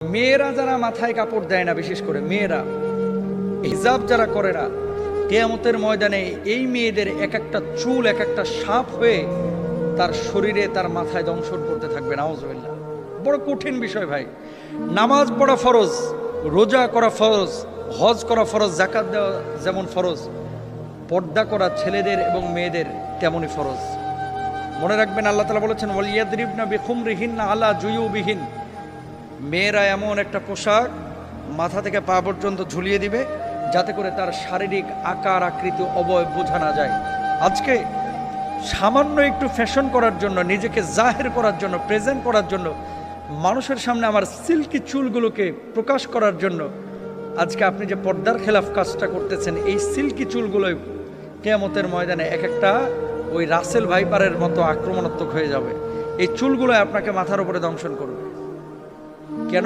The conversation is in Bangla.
মেয়েরা যারা মাথায় কাপড় দেয় না, বিশেষ করে মেয়েরা হিজাব যারা করে না, কিয়ামতের ময়দানে এই মেয়েদের এক একটা চুল এক একটা সাপ হয়ে তার শরীরে তার মাথায় দংশন করতে থাকবে। নাউজুবিল্লাহ। বড় কঠিন বিষয় ভাই। নামাজ পড়া ফরজ, রোজা করা ফরজ, হজ করা ফরজ, যাকাত দেওয়া যেমন ফরজ, পর্দা করা ছেলেদের এবং মেয়েদের তেমনই ফরজ। মনে রাখবেন, আল্লাহ তাআলা বলেছেন ওয়ালিয়াদরিবনা বিখুমরিহিন্না আলা জুয়ুবিহিন, মেয়েরা এমন একটা পোশাক মাথা থেকে পা পর্যন্ত ঝুলিয়ে দিবে যাতে করে তার শারীরিক আকার আকৃতি অবয়ব বোঝা না যায়। আজকে সামান্য একটু ফ্যাশন করার জন্য, নিজেকে জাহের করার জন্য, প্রেজেন্ট করার জন্য, মানুষের সামনে আমার সিল্কি চুলগুলোকে প্রকাশ করার জন্য আজকে আপনি যে পর্দার খেলাফ কাজটা করতেছেন, এই সিল্কি চুলগুলোই কিয়ামতের ময়দানে এক একটা ওই রাসেল ভাইপারের মতো আক্রমণাত্মক হয়ে যাবে। এই চুলগুলো আপনাকে মাথার উপরে দংশন করবে। কেন